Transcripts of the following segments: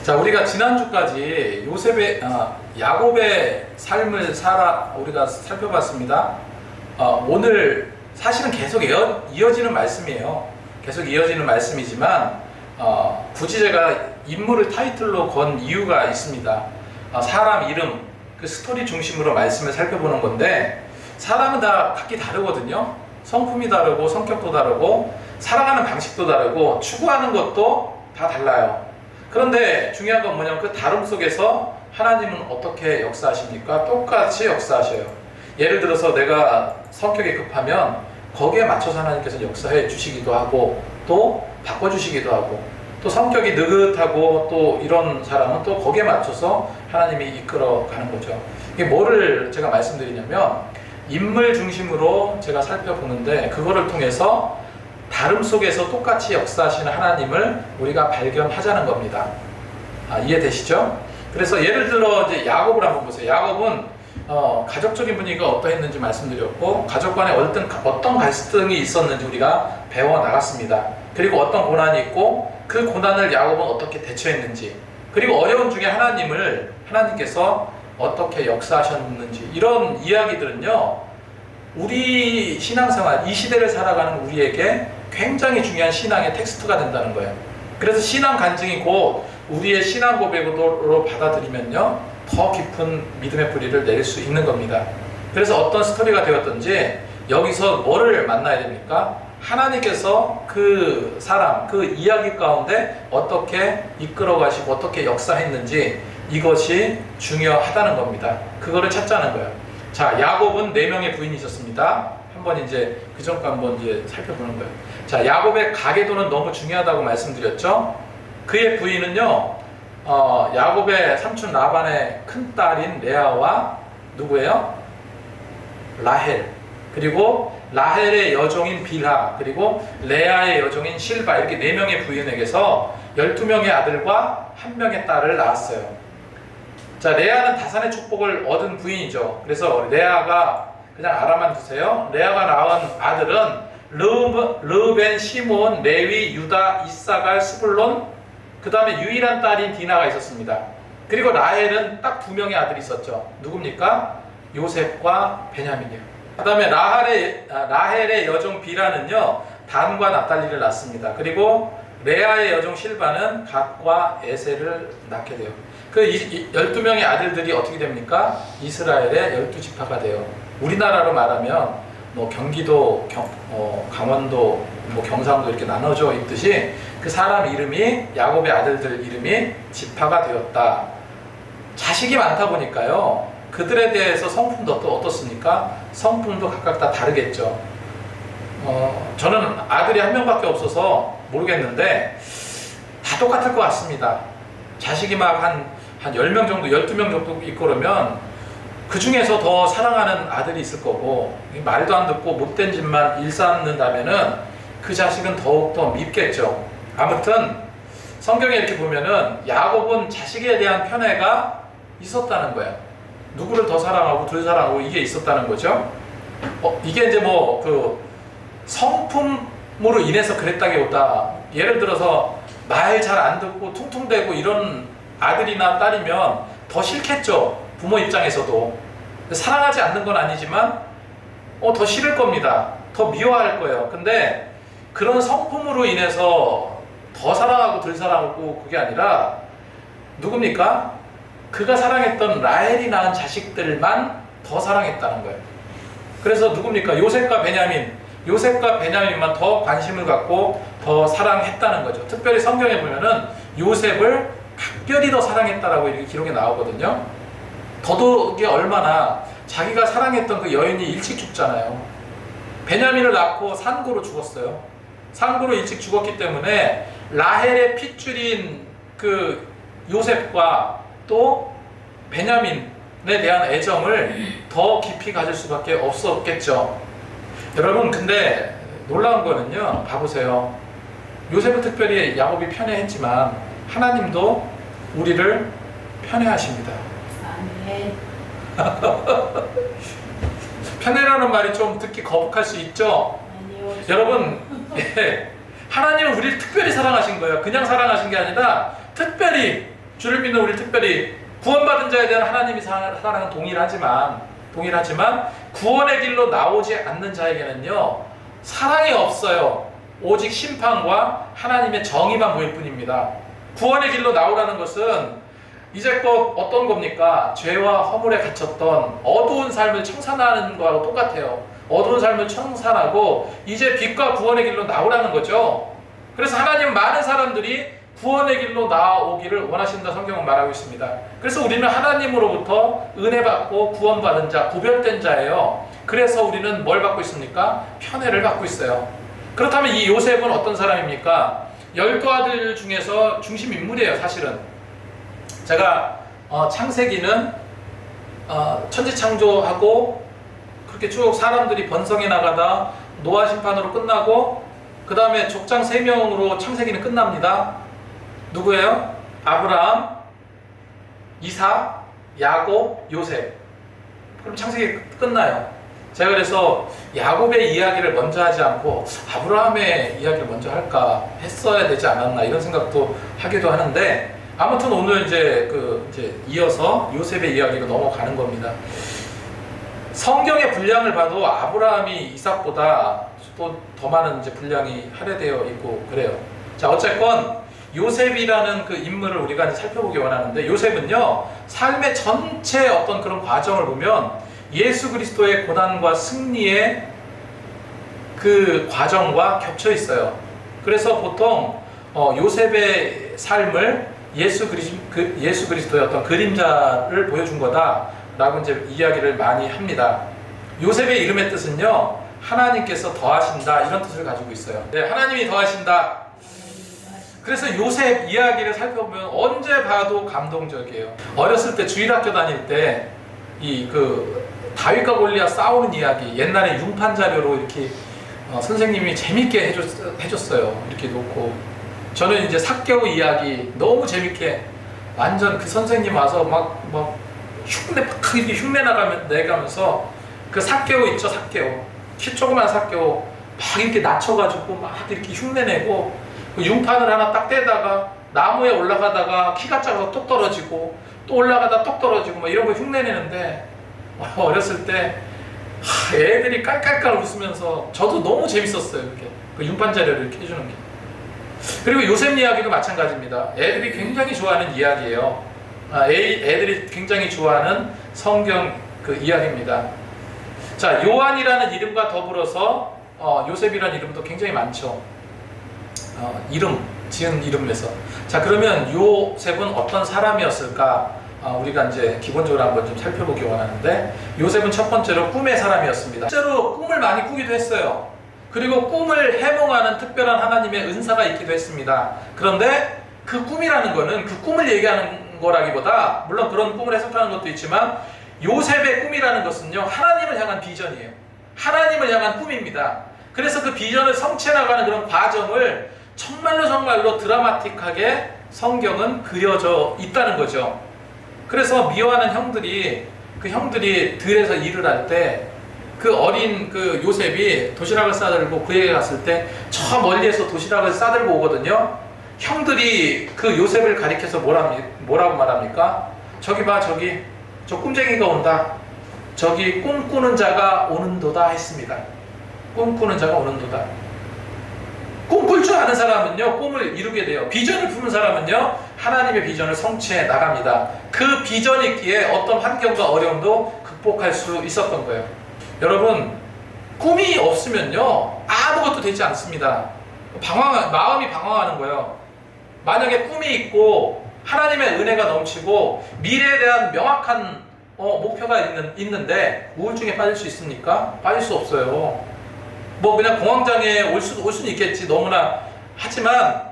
자, 우리가 지난주까지 야곱의 삶을 우리가 살펴봤습니다. 오늘 사실은 계속 이어지는 말씀이에요. 계속 이어지는 말씀이지만 굳이 제가 인물을 타이틀로 건 이유가 있습니다. 사람 이름, 그 스토리 중심으로 말씀을 살펴보는 건데, 사람은 다 각기 다르거든요. 성품이 다르고 성격도 다르고 살아가는 방식도 다르고 추구하는 것도 다 달라요. 그런데 중요한 건 뭐냐면 그 다름 속에서 하나님은 어떻게 역사하십니까? 똑같이 역사하셔요. 예를 들어서 내가 성격이 급하면 거기에 맞춰서 하나님께서 역사해 주시기도 하고 또 바꿔주시기도 하고, 또 성격이 느긋하고 또 이런 사람은 또 거기에 맞춰서 하나님이 이끌어 가는 거죠. 이게 뭐를 제가 말씀드리냐면, 인물 중심으로 제가 살펴보는데 그거를 통해서 다름 속에서 똑같이 역사하시는 하나님을 우리가 발견하자는 겁니다. 이해되시죠? 그래서 예를 들어 이제 야곱을 한번 보세요. 야곱은 가족적인 분위기가 어떠했는지 말씀드렸고, 가족 간에 어떤 갈등이 있었는지 우리가 배워 나갔습니다. 그리고 어떤 고난이 있고 그 고난을 야곱은 어떻게 대처했는지, 그리고 어려움 중에 하나님께서 어떻게 역사하셨는지, 이런 이야기들은요, 우리 신앙생활, 이 시대를 살아가는 우리에게 굉장히 중요한 신앙의 텍스트가 된다는 거예요. 그래서 신앙 간증이 곧 우리의 신앙 고백으로 받아들이면요, 더 깊은 믿음의 뿌리를 내릴 수 있는 겁니다. 그래서 어떤 스토리가 되었든지 여기서 뭐를 만나야 됩니까? 하나님께서 그 사람, 그 이야기 가운데 어떻게 이끌어 가시고 어떻게 역사했는지, 이것이 중요하다는 겁니다. 그거를 찾자는 거예요. 자, 야곱은 4명의 부인이 있었습니다. 한번 이제 그 전과 한번 이제 살펴보는 거예요. 자, 야곱의 가계도는 너무 중요하다고 말씀드렸죠. 그의 부인은요, 야곱의 삼촌 라반의 큰 딸인 레아와 누구예요? 라헬, 그리고 라헬의 여종인 빌하, 그리고 레아의 여종인 실바, 이렇게 4명의 부인에게서 12명의 아들과 1명의 딸을 낳았어요. 자, 레아는 다산의 축복을 얻은 부인이죠. 그래서 레아가, 그냥 알아만 두세요. 레아가 낳은 아들은 르우벤, 시몬, 레위, 유다, 이사갈, 스불론, 그 다음에 유일한 딸인 디나가 있었습니다. 그리고 라헬은 딱 2명의 아들이 있었죠. 누굽니까? 요셉과 베냐민이요. 그 다음에 라헬의 여종 비라는요, 단과 납달리를 낳습니다. 그리고 레아의 여종 실바는 갓과 에셀을 낳게 돼요. 그 12명의 아들들이 어떻게 됩니까? 이스라엘의 12지파가 돼요. 우리나라로 말하면 뭐 경기도, 강원도, 뭐 경상도 이렇게 나눠져 있듯이 그 사람 이름이, 야곱의 아들들 이름이 지파가 되었다. 자식이 많다 보니까요, 그들에 대해서 성품도 또 어떻습니까? 성품도 각각 다 다르겠죠. 저는 아들이 1명밖에 없어서 모르겠는데 다 똑같을 것 같습니다. 자식이 막 한 10명 정도, 12명 정도 있고 그러면 그 중에서 더 사랑하는 아들이 있을 거고, 말도 안 듣고 못된 짓만 일삼는다면은 그 자식은 더욱더 밉겠죠. 아무튼 성경에 이렇게 보면은 야곱은 자식에 대한 편애가 있었다는 거예요. 누구를 더 사랑하고 덜 사랑하고 이게 있었다는 거죠. 이게 이제 뭐 그 성품으로 인해서 그랬다기보다, 예를 들어서 말 잘 안 듣고 퉁퉁대고 이런 아들이나 딸이면 더 싫겠죠. 부모 입장에서도. 사랑하지 않는 건 아니지만 더 싫을 겁니다. 더 미워할 거예요. 근데 그런 성품으로 인해서 더 사랑하고 덜 사랑하고 그게 아니라 누굽니까? 그가 사랑했던 라헬이 낳은 자식들만 더 사랑했다는 거예요. 그래서 누굽니까? 요셉과 베냐민만 더 관심을 갖고 더 사랑했다는 거죠. 특별히 성경에 보면은 요셉을 각별히 더 사랑했다라고 이렇게 기록에 나오거든요. 더더욱이 얼마나 자기가 사랑했던 그 여인이 일찍 죽잖아요. 베냐민을 낳고 산고로 죽었어요. 산고로 일찍 죽었기 때문에 라헬의 핏줄인 그 요셉과 또 베냐민에 대한 애정을 더 깊이 가질 수밖에 없었겠죠. 여러분, 근데 놀라운 거는요, 봐보세요. 요셉은 특별히 야곱이 편애했지만 하나님도 우리를 편애하십니다. 아멘. 편애라는 말이 좀 듣기 거북할 수 있죠? 아니요. 여러분, 하나님은 우리를 특별히 사랑하신 거예요. 그냥 사랑하신 게 아니라 특별히 주를 믿는 우리 특별히 구원받은 자에 대한 하나님의 사랑은 동일하지만 구원의 길로 나오지 않는 자에게는요 사랑이 없어요. 오직 심판과 하나님의 정의만 보일 뿐입니다. 구원의 길로 나오라는 것은 이제껏 어떤 겁니까? 죄와 허물에 갇혔던 어두운 삶을 청산하는 거하고 똑같아요. 어두운 삶을 청산하고 이제 빛과 구원의 길로 나오라는 거죠. 그래서 하나님은 많은 사람들이 구원의 길로 나오기를 원하신다 성경은 말하고 있습니다. 그래서 우리는 하나님으로부터 은혜 받고 구원받은 자, 구별된 자예요. 그래서 우리는 뭘 받고 있습니까? 편애를 받고 있어요. 그렇다면 이 요셉은 어떤 사람입니까? 12아들 중에서 중심 인물이에요. 사실은 제가 창세기는 천지창조하고 그렇게 쭉 사람들이 번성해 나가다 노아 심판으로 끝나고 그 다음에 족장 3명으로 창세기는 끝납니다. 누구예요? 아브라함, 이삭, 야곱, 요셉. 그럼 창세기 끝나요. 제가 그래서 야곱의 이야기를 먼저 하지 않고 아브라함의 이야기를 먼저 할까 했어야 되지 않았나 이런 생각도 하기도 하는데 아무튼 오늘 이제 이어서 요셉의 이야기로 넘어가는 겁니다. 성경의 분량을 봐도 아브라함이 이삭보다 또 더 많은 이제 분량이 할애되어 있고 그래요. 자, 어쨌건 요셉이라는 그 인물을 우리가 이제 살펴보기 원하는데 요셉은요 삶의 전체 어떤 그런 과정을 보면 예수 그리스도의 고난과 승리의 그 과정과 겹쳐 있어요. 그래서 보통 요셉의 삶을 예수 그리스도의 어떤 그림자를 보여준 거다라고 이제 이야기를 많이 합니다. 요셉의 이름의 뜻은요 하나님께서 더하신다 이런 뜻을 가지고 있어요. 네, 하나님이 더하신다. 그래서 요셉 이야기를 살펴보면 언제 봐도 감동적이에요. 어렸을 때 주일학교 다닐 때 다윗과 골리앗 싸우는 이야기 옛날에 융판 자료로 이렇게 선생님이 재밌게 해줬어요. 이렇게 놓고 저는 이제 삭개오 이야기 너무 재밌게 완전 그 선생님 와서 막 이렇게 흉내 내가면서 그 삭개오 있죠, 삭개오 키 조그만 삭개오 막 이렇게 낮춰가지고 막 이렇게 흉내내고 그 융판을 하나 딱 떼다가 나무에 올라가다가 키가 작아서 똑 떨어지고 또 올라가다 똑 떨어지고 막 이런 거 흉내내는데 어렸을 때 애들이 깔깔깔 웃으면서 저도 너무 재밌었어요. 이렇게 그 융판 자료를 이렇게 해주는 게. 그리고 요셉 이야기도 마찬가지입니다. 애들이 굉장히 좋아하는 이야기예요. 애들이 굉장히 좋아하는 성경 그 이야기입니다. 자, 요한이라는 이름과 더불어서 요셉이라는 이름도 굉장히 많죠. 지은 이름에서. 자, 그러면 요셉은 어떤 사람이었을까? 우리가 이제 기본적으로 한번 좀 살펴보기 원하는데 요셉은 첫 번째로 꿈의 사람이었습니다. 실제로 꿈을 많이 꾸기도 했어요. 그리고 꿈을 해몽하는 특별한 하나님의 은사가 있기도 했습니다. 그런데 그 꿈이라는 거는 그 꿈을 얘기하는 거라기보다 물론 그런 꿈을 해석하는 것도 있지만 요셉의 꿈이라는 것은요 하나님을 향한 비전이에요. 하나님을 향한 꿈입니다. 그래서 그 비전을 성취해 나가는 그런 과정을 정말로 드라마틱하게 성경은 그려져 있다는 거죠. 그래서 미워하는 형들이 들에서 일을 할 때 그 어린 그 요셉이 도시락을 싸들고 그에게 갔을 때 저 멀리에서 도시락을 싸들고 오거든요. 형들이 그 요셉을 가리켜서 뭐라고 말합니까? 저기 봐, 저기 저 꿈쟁이가 온다. 저기 꿈꾸는 자가 오는도다 했습니다. 꿈꾸는 자가 오는도다. 꿈꿀 줄 아는 사람은요 꿈을 이루게 돼요. 비전을 품은 사람은요 하나님의 비전을 성취해 나갑니다. 그 비전이 있기에 어떤 환경과 어려움도 극복할 수 있었던 거예요. 여러분, 꿈이 없으면요 아무것도 되지 않습니다. 마음이 방황하는 거예요. 만약에 꿈이 있고 하나님의 은혜가 넘치고 미래에 대한 명확한 목표가 있는데 우울증에 빠질 수 있습니까? 빠질 수 없어요. 뭐 그냥 공황장애에 올 수는 있겠지 너무나. 하지만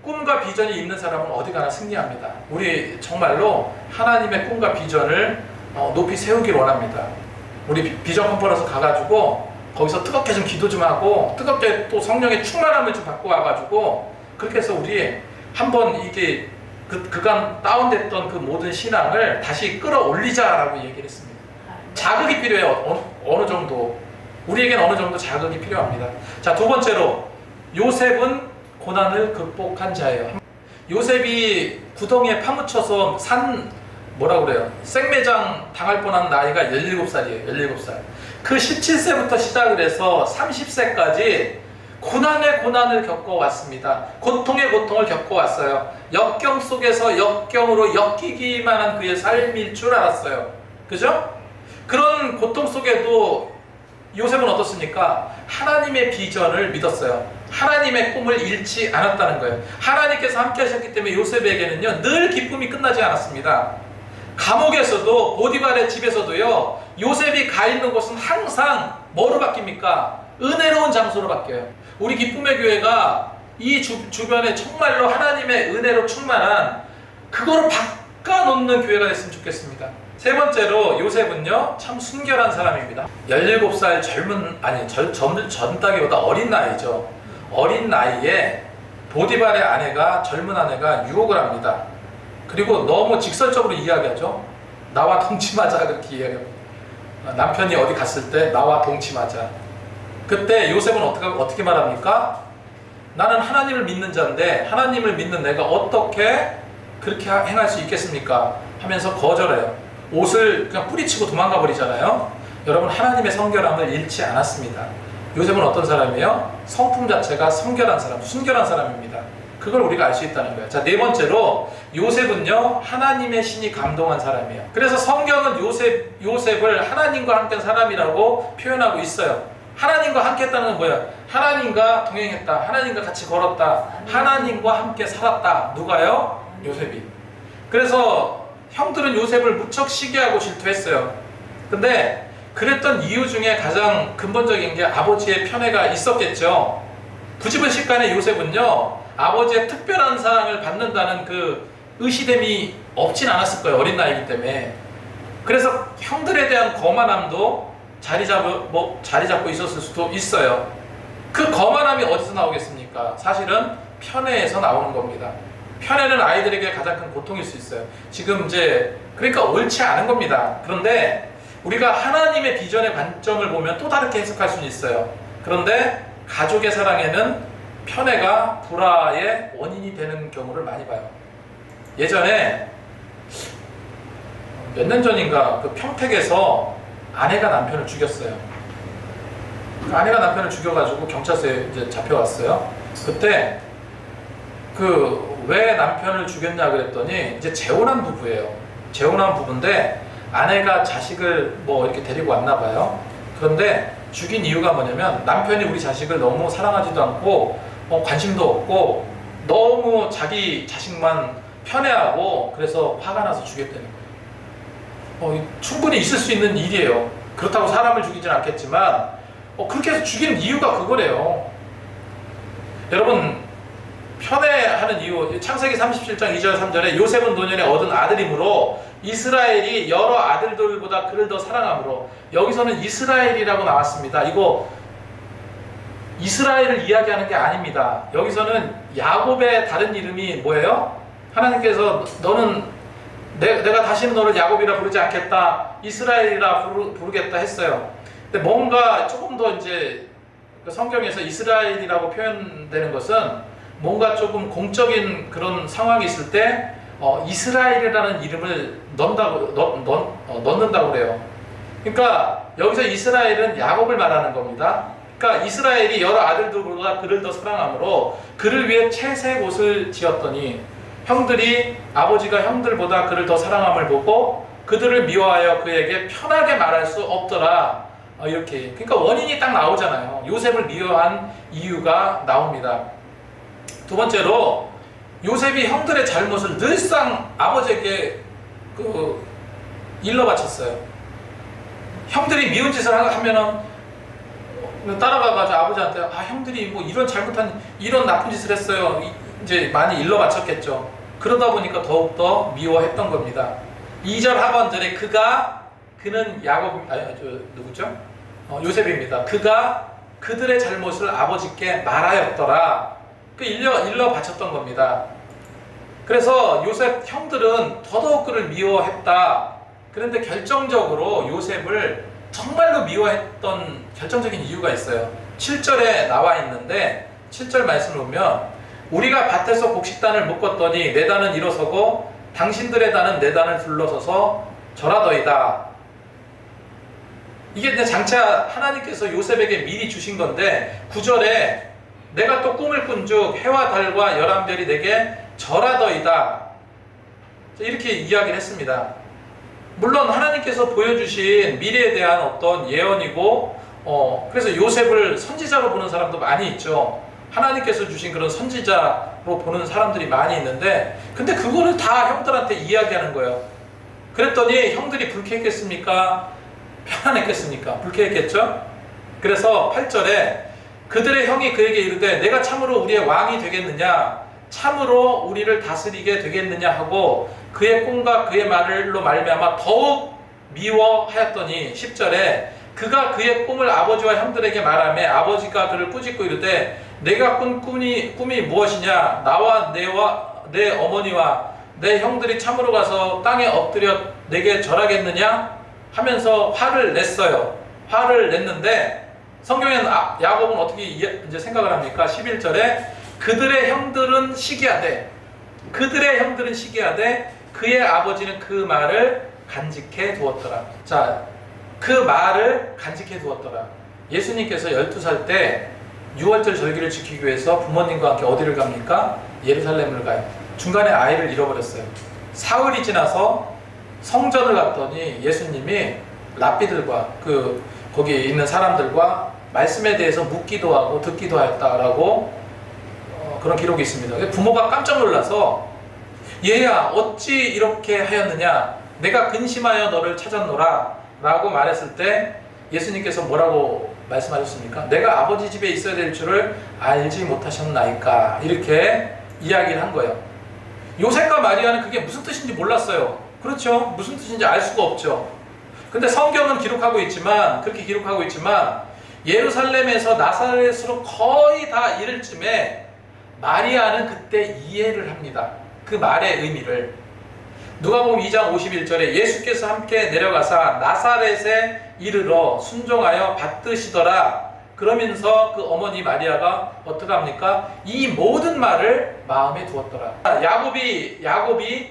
꿈과 비전이 있는 사람은 어디 가나 승리합니다. 우리 정말로 하나님의 꿈과 비전을 높이 세우길 원합니다. 우리 비전 컨퍼런스 가가지고 거기서 뜨겁게 좀 기도 좀 하고 뜨겁게 또 성령의 충만함을 좀 받고 와가지고 그렇게 해서 우리 한번 이게 그간 다운됐던 그 모든 신앙을 다시 끌어올리자라고 얘기를 했습니다. 자극이 필요해요. 어느 정도. 우리에겐 어느 정도 자극이 필요합니다. 자, 두 번째로 요셉은 고난을 극복한 자예요. 요셉이 구덩이에 파묻혀서 뭐라 그래요? 생매장 당할 뻔한 나이가 17살이에요. 17살. 그 17세부터 시작을 해서 30세까지 고난의 고난을 겪어왔습니다. 고통의 고통을 겪어왔어요. 역경 속에서 역경으로 엮이기만 한 그의 삶일 줄 알았어요. 그죠? 그런 고통 속에도 요셉은 어떻습니까? 하나님의 비전을 믿었어요. 하나님의 꿈을 잃지 않았다는 거예요. 하나님께서 함께 하셨기 때문에 요셉에게는요, 늘 기쁨이 끝나지 않았습니다. 감옥에서도, 보디발의 집에서도요, 요셉이 가 있는 곳은 항상 뭐로 바뀝니까? 은혜로운 장소로 바뀌어요. 우리 기쁨의 교회가 이 주변에 정말로 하나님의 은혜로 충만한 그거를 바꿔놓는 교회가 됐으면 좋겠습니다. 세 번째로 요셉은요, 참 순결한 사람입니다. 17살 젊다기보다 어린 나이죠. 어린 나이에 보디발의 아내가, 젊은 아내가 유혹을 합니다. 그리고 너무 직설적으로 이야기하죠. 나와 동침하자, 그렇게 이야기합니다. 남편이 어디 갔을 때 나와 동침하자. 그때 요셉은 어떻게 말합니까? 나는 하나님을 믿는 자인데 하나님을 믿는 내가 어떻게 그렇게 행할 수 있겠습니까? 하면서 거절해요. 옷을 그냥 뿌리치고 도망가 버리잖아요. 여러분, 하나님의 성결함을 잃지 않았습니다. 요셉은 어떤 사람이에요? 성품 자체가 성결한 사람, 순결한 사람입니다. 그걸 우리가 알 수 있다는 거예요. 자, 네 번째로 요셉은요, 하나님의 신이 감동한 사람이에요. 그래서 성경은 요셉을 하나님과 함께한 사람이라고 표현하고 있어요. 하나님과 함께 했다는 건 뭐예요? 하나님과 동행했다, 하나님과 같이 걸었다, 하나님과 함께 살았다. 누가요? 요셉이. 그래서 형들은 요셉을 무척 시기하고 질투했어요. 근데 그랬던 이유 중에 가장 근본적인 게 아버지의 편애가 있었겠죠. 부지불식간에 요셉은요, 아버지의 특별한 사랑을 받는다는 그 의시됨이 없진 않았을 거예요. 어린 나이기 때문에. 그래서 형들에 대한 거만함도 자리 잡고 있었을 수도 있어요. 그 거만함이 어디서 나오겠습니까? 사실은 편애에서 나오는 겁니다. 편애는 아이들에게 가장 큰 고통일 수 있어요. 지금 그러니까 옳지 않은 겁니다. 그런데 우리가 하나님의 비전의 관점을 보면 또 다르게 해석할 수는 있어요. 그런데 가족의 사랑에는 편애가 불화의 원인이 되는 경우를 많이 봐요. 예전에 몇 년 전인가 그 평택에서 아내가 남편을 죽였어요. 그 아내가 남편을 죽여가지고 경찰서에 이제 잡혀왔어요. 그때 왜 남편을 죽였냐 그랬더니 이제 재혼한 부부예요. 재혼한 부부인데 아내가 자식을 이렇게 데리고 왔나 봐요. 그런데 죽인 이유가 뭐냐면 남편이 우리 자식을 너무 사랑하지도 않고 관심도 없고 너무 자기 자식만 편애하고 그래서 화가 나서 죽였다는 거예요. 충분히 있을 수 있는 일이에요. 그렇다고 사람을 죽이진 않겠지만 그렇게 해서 죽이는 이유가 그거래요. 여러분, 편애하는 이유, 창세기 37장 2절 3절에 요셉은 노년에 얻은 아들이므로 이스라엘이 여러 아들들보다 그를 더 사랑하므로, 여기서는 이스라엘이라고 나왔습니다. 이거 이스라엘을 이야기하는 게 아닙니다. 여기서는 야곱의 다른 이름이 뭐예요? 하나님께서 너는 내가 다시는 너를 야곱이라 부르지 않겠다, 이스라엘이라 부르겠다 했어요. 근데 뭔가 조금 더 성경에서 이스라엘이라고 표현되는 것은 뭔가 조금 공적인 그런 상황이 있을 때 이스라엘이라는 이름을 넣는다고 그래요. 그러니까 여기서 이스라엘은 야곱을 말하는 겁니다. 그러니까 이스라엘이 여러 아들들보다 그를 더 사랑하므로 그를 위해 채색 옷을 지었더니 아버지가 형들보다 그를 더 사랑함을 보고 그들을 미워하여 그에게 편하게 말할 수 없더라. 이렇게. 그러니까 원인이 딱 나오잖아요. 요셉을 미워한 이유가 나옵니다. 두 번째로 요셉이 형들의 잘못을 늘상 아버지에게 일러 바쳤어요. 형들이 미운 짓을 하면은 따라가가지고 아버지한테 형들이 이런 나쁜 짓을 했어요. 이제 많이 일러 바쳤겠죠. 그러다 보니까 더욱더 미워했던 겁니다. 2절 하반절에 그는 누구죠? 요셉입니다. 그가 그들의 잘못을 아버지께 말하였더라. 일러 바쳤던 겁니다. 그래서 요셉 형들은 더더욱 그를 미워했다. 그런데 결정적으로 요셉을 정말로 미워했던 결정적인 이유가 있어요. 7절에 나와 있는데 7절 말씀을 보면 우리가 밭에서 곡식단을 묶었더니 내 단은 일어서고 당신들의 단은 내 단을 둘러서서 절하더이다. 이게 장차 하나님께서 요셉에게 미리 주신 건데 9절에 내가 또 꿈을 꾼즉 해와 달과 열한별이 내게 절하더이다. 이렇게 이야기를 했습니다. 물론 하나님께서 보여주신 미래에 대한 어떤 예언이고 그래서 요셉을 선지자로 보는 사람도 많이 있죠. 하나님께서 주신 그런 선지자로 보는 사람들이 많이 있는데 근데 그거를 다 형들한테 이야기하는 거예요. 그랬더니 형들이 불쾌했겠습니까? 편안했겠습니까? 불쾌했겠죠? 그래서 8절에 그들의 형이 그에게 이르되 내가 참으로 우리의 왕이 되겠느냐? 참으로 우리를 다스리게 되겠느냐 하고 그의 꿈과 그의 말로 말미암아 더욱 미워하였더니 10절에 그가 그의 꿈을 아버지와 형들에게 말하며 아버지가 그를 꾸짖고 이르되 내가 꾼 꿈이 무엇이냐? 나와 내 어머니와 내 형들이 참으로 가서 땅에 엎드려 내게 절하겠느냐? 하면서 화를 냈어요. 화를 냈는데 성경에는 야곱은 어떻게 이제 생각을 합니까? 11절에 그들의 형들은 시기하되 그의 아버지는 그 말을 간직해 두었더라. 자, 그 말을 간직해 두었더라. 예수님께서 12살 때 6월절 절기를 지키기 위해서 부모님과 함께 어디를 갑니까? 예루살렘을 가요. 중간에 아이를 잃어버렸어요. 사흘이 지나서 성전을 갔더니 예수님이 랍비들과 거기에 있는 사람들과 말씀에 대해서 묻기도 하고 듣기도 하였다라고 그런 기록이 있습니다. 부모가 깜짝 놀라서 얘야 어찌 이렇게 하였느냐? 내가 근심하여 너를 찾았노라 라고 말했을 때 예수님께서 뭐라고 말씀하셨습니까? 내가 아버지 집에 있어야 될 줄을 알지 못하셨나이까? 이렇게 이야기를 한 거예요. 요셉과 마리아는 그게 무슨 뜻인지 몰랐어요. 그렇죠? 무슨 뜻인지 알 수가 없죠. 근데 성경은 그렇게 기록하고 있지만 예루살렘에서 나사렛으로 거의 다 이를 쯤에 마리아는 그때 이해를 합니다. 그 말의 의미를. 누가복음 2장 51절에 예수께서 함께 내려가사 나사렛에 이르러 순종하여 받드시더라. 그러면서 그 어머니 마리아가 어떻게 합니까? 이 모든 말을 마음에 두었더라. 야곱이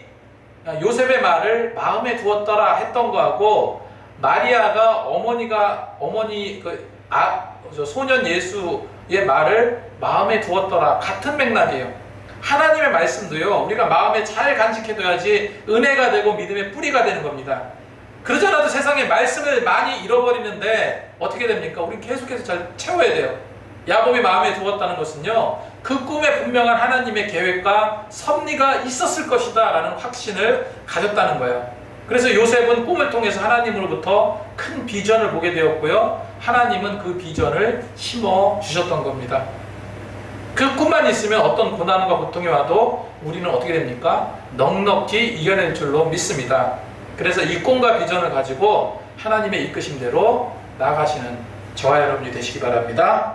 요셉의 말을 마음에 두었더라 했던 거하고 마리아가 소년 예수의 말을 마음에 두었더라 같은 맥락이에요. 하나님의 말씀도요 우리가 마음에 잘 간직해둬야지 은혜가 되고 믿음의 뿌리가 되는 겁니다. 그러지 않아도 세상에 말씀을 많이 잃어버리는데 어떻게 됩니까? 우린 계속해서 잘 채워야 돼요. 야곱이 마음에 두었다는 것은요 그 꿈에 분명한 하나님의 계획과 섭리가 있었을 것이다 라는 확신을 가졌다는 거예요. 그래서 요셉은 꿈을 통해서 하나님으로부터 큰 비전을 보게 되었고요 하나님은 그 비전을 심어 주셨던 겁니다. 그 꿈만 있으면 어떤 고난과 고통이 와도 우리는 어떻게 됩니까? 넉넉히 이겨낼 줄로 믿습니다. 그래서 이 꿈과 비전을 가지고 하나님의 이끄심대로 나아가시는 저와 여러분이 되시기 바랍니다.